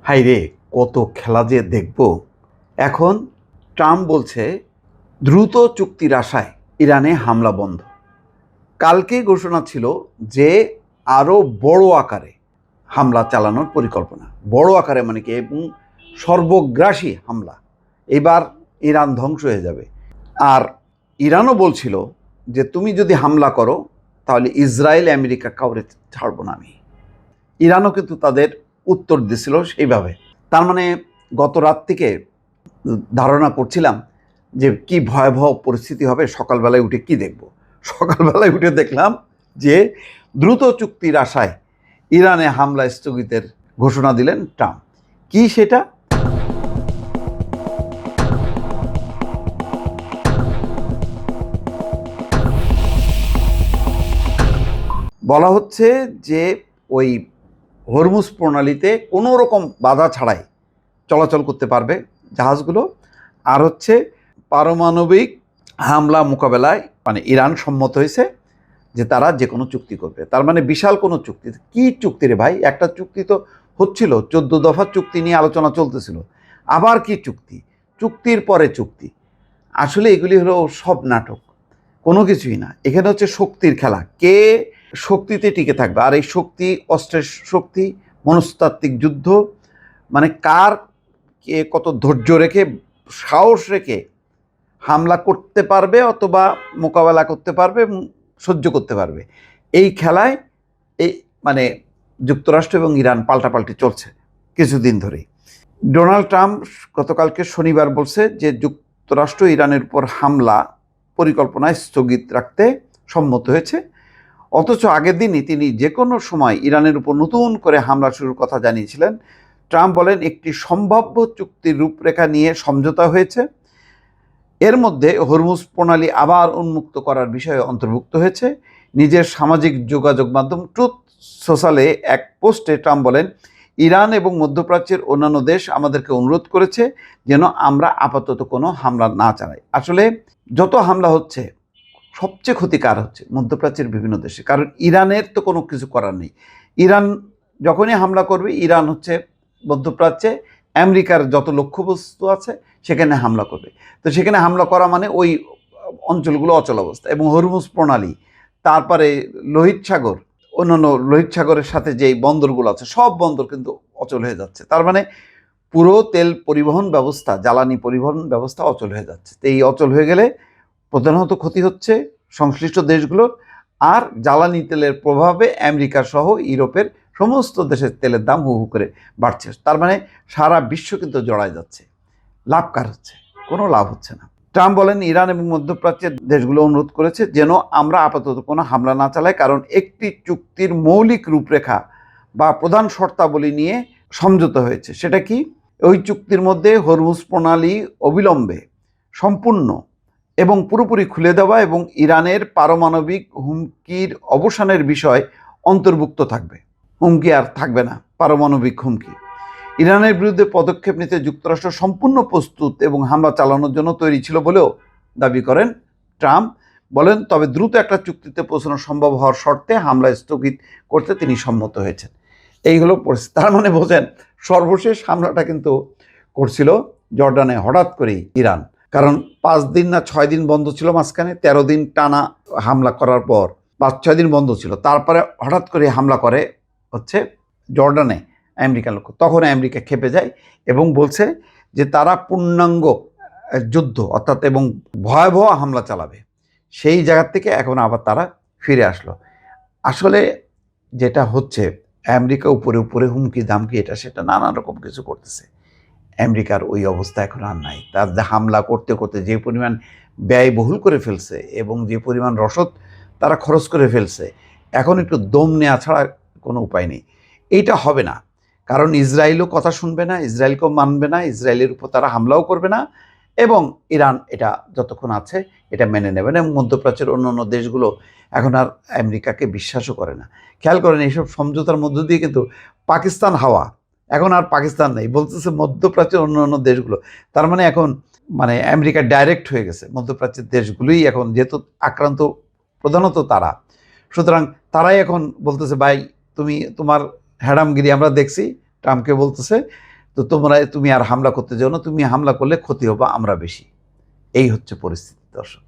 হাইরে, কত খেলা যে দেখব। এখন ট্রাম্প বলছে দ্রুত চুক্তির আশায় ইরানে হামলা বন্ধ। কালকে ঘোষণা ছিল যে আরও বড় আকারে হামলা চালানোর পরিকল্পনা। বড় আকারে মানে কি, এবং সর্বগ্রাসী হামলা। এবার ইরান ধ্বংস হয়ে যাবে। আর ইরানও বলছিল যে তুমি যদি হামলা করো তাহলে ইসরায়েল আমেরিকা কাউরে ছাড়বো না আমি। ইরানও কিন্তু তাদের উত্তর দিছিল সেইভাবে। তার মানে গত রাত থেকে ধারণা করছিলাম যে কি ভয়াবহ পরিস্থিতি হবে। সকালবেলায় উঠে কি দেখব, সকালবেলায় উঠে দেখলাম যে দ্রুত চুক্তির আশায় ইরানে হামলা স্থগিতের ঘোষণা দিলেন ট্রাম্প। কি সেটা? বলা হচ্ছে যে ওই হরমুজ প্রণালীতে কোনো রকম বাধা ছাড়াই চলাচল করতে পারবে জাহাজগুলো। আর হচ্ছে পারমাণবিক হামলা মোকাবেলায় মানে ইরান সম্মত হয়েছে যে তারা যে কোনো চুক্তি করবে। তার মানে বিশাল কোনো চুক্তি। কি চুক্তি রে ভাই? একটা চুক্তি তো হচ্ছিল, 14 দফা চুক্তি নিয়ে আলোচনা চলতেছিল। আবার কি চুক্তি? চুক্তির পরে চুক্তি। আসলে এগুলি হলো সব নাটক, কোনো কিছুই না। এখানে হচ্ছে শক্তির খেলা, কে শক্তিতে টিকে থাকবে। আর এই শক্তি, অস্ত্রের শক্তি, মনস্তাত্ত্বিক যুদ্ধ, মানে কার কে কত ধৈর্য রেখে, সাহস রেখে হামলা করতে পারবে অথবা মোকাবেলা করতে পারবে, সহ্য করতে পারবে। এই খেলায় এই মানে যুক্তরাষ্ট্র এবং ইরান পাল্টাপাল্টি চলছে কিছুদিন ধরেই। ডোনাল্ড ট্রাম্প গতকালকে শনিবার বলছে যে যুক্তরাষ্ট্র ইরানের উপর হামলা পরিকল্পনায় স্থগিত রাখতে সম্মত হয়েছে। অথচ আগের দিনই তিনি যে কোনো সময় ইরানের উপর নতুন করে হামলা শুরুর কথা জানিয়েছিলেন। ট্রাম্প বলেন একটি সম্ভাব্য চুক্তির রূপরেখা নিয়ে সমঝোতা হয়েছে। এর মধ্যে হরমুজ প্রণালী আবার উন্মুক্ত করার বিষয়ে অন্তর্ভুক্ত হয়েছে। নিজের সামাজিক যোগাযোগ মাধ্যম ট্রুথ সোশ্যালে এক পোস্টে ট্রাম্প বলেন, ইরান এবং মধ্যপ্রাচ্যের অন্যান্য দেশ আমাদেরকে অনুরোধ করেছে যেন আমরা আপাতত কোনো হামলা না চালাই। আসলে যত হামলা হচ্ছে সবচেয়ে ক্ষতিকার হচ্ছে মধ্যপ্রাচ্যের বিভিন্ন দেশে, কারণ ইরানের তো কোনো কিছু করার নেই। ইরান যখনই হামলা করবে, ইরান হচ্ছে মধ্যপ্রাচ্যে আমেরিকার যত লক্ষ্যবস্তু আছে সেখানে হামলা করবে। তো সেখানে হামলা করা মানে ওই অঞ্চলগুলো অচল অবস্থা। এবং হরমুজ প্রণালী, তারপরে লোহিত সাগর, অন্যান্য লোহিত সাগরের সাথে যেই বন্দরগুলো আছে সব বন্দর কিন্তু অচল হয়ে যাচ্ছে। তার মানে পুরো তেল পরিবহন ব্যবস্থা, জ্বালানি পরিবহন ব্যবস্থা অচল হয়ে যাচ্ছে। তো এই অচল হয়ে গেলে প্রধানত ক্ষতি হচ্ছে সংশ্লিষ্ট দেশগুলোর। আর জ্বালানি তেলের প্রভাবে আমেরিকা সহ ইউরোপের সমস্ত দেশের তেলের দাম হু হু করে বাড়ছে। তার মানে সারা বিশ্ব কিন্তু জড়ায় যাচ্ছে। লাভ কার হচ্ছে? কোনো লাভ হচ্ছে না। ট্রাম্প বলেন, ইরান এবং মধ্যপ্রাচ্যের দেশগুলো অনুরোধ করেছে যেন আমরা আপাতত কোনো হামলা না চালাই, কারণ একটি চুক্তির মৌলিক রূপরেখা বা প্রধান শর্তাবলী নিয়ে সমঝোতা হয়েছে। সেটা কি? ওই চুক্তির মধ্যে হরমুজ প্রণালী অবিলম্বে সম্পূর্ণ এবং পুরোপুরি খুলে দেওয়া এবং ইরানের পারমাণবিক হুমকির অবসানের বিষয় অন্তর্ভুক্ত থাকবে। হুমকি আর থাকবে না, পারমাণবিক হুমকি। ইরানের বিরুদ্ধে পদক্ষেপ নিতে যুক্তরাষ্ট্র সম্পূর্ণ প্রস্তুত এবং হামলা চালানোর জন্য তৈরি ছিল বলেও দাবি করেন ট্রাম্প। বলেন, তবে দ্রুত একটা চুক্তিতে পৌঁছানো সম্ভব হওয়ার শর্তে হামলা স্থগিত করতে তিনি সম্মত হয়েছেন। এই হলো পরিস্থিতি। তার মানে বোঝেন, সর্বশেষ হামলাটা কিন্তু করছিল জর্ডানে হঠাৎ করেই ইরান। কারণ 5 দিন না 6 দিন বন্ধ ছিল মাঝখানে, 13 দিন টানা হামলা করার পর 5-6 দিন বন্ধ ছিল। তারপরে হঠাৎ করে হামলা করে হচ্ছে জর্ডানে আমেরিকার লোক। তখন আমেরিকা খেপে যায় এবং বলছে যে তারা পূর্ণাঙ্গ যুদ্ধ অর্থাৎ এবং ভয়াবহ হামলা চালাবে। সেই জায়গা থেকে এখন আবার তারা ফিরে আসলো। আসলে যেটা হচ্ছে, আমেরিকা উপরে উপরে হুমকি দামকি এটা সেটা নানান রকম কিছু করতেছে। আমেরিকার ওই অবস্থা এখন আর নাই। তার যে হামলা করতে করতে যে পরিমাণ ব্যয়বহুল করে ফেলছে এবং যে পরিমাণ রসদ তারা খরচ করে ফেলছে, এখন একটু দম নেওয়া ছাড়া কোনো উপায় নেই। এইটা হবে না, কারণ ইসরায়েলও কথা শুনবে না, ইসরায়েলকেও মানবে না, ইসরায়েলের উপর তারা হামলাও করবে না, এবং ইরান এটা যতক্ষণ আছে এটা মেনে নেবে না। এবং মধ্যপ্রাচ্যের অন্যান্য দেশগুলো এখন আর আমেরিকাকে বিশ্বাসও করে না। খেয়াল করেন, এইসব সমঝোতার মধ্য দিয়ে কিন্তু পাকিস্তান হাওয়া, এখন আর পাকিস্তান নেই, বলতেছে মধ্যপ্রাচ্যের অন্যান্য দেশগুলো। তার মানে এখন মানে আমেরিকা ডাইরেক্ট হয়ে গেছে। মধ্যপ্রাচ্যের দেশগুলোই এখন যেহেতু আক্রান্ত প্রধানত তারা, সুতরাং তারাই এখন বলতেছে, ভাই তুমি তোমার হ্যাডামগিরি আমরা দেখছি। ট্রাম্পকে বলতেছে তো তুমি আর হামলা করতে যাও না, তুমি হামলা করলে ক্ষতি হবে আমরা বেশি। এই হচ্ছে পরিস্থিতি দর্শক।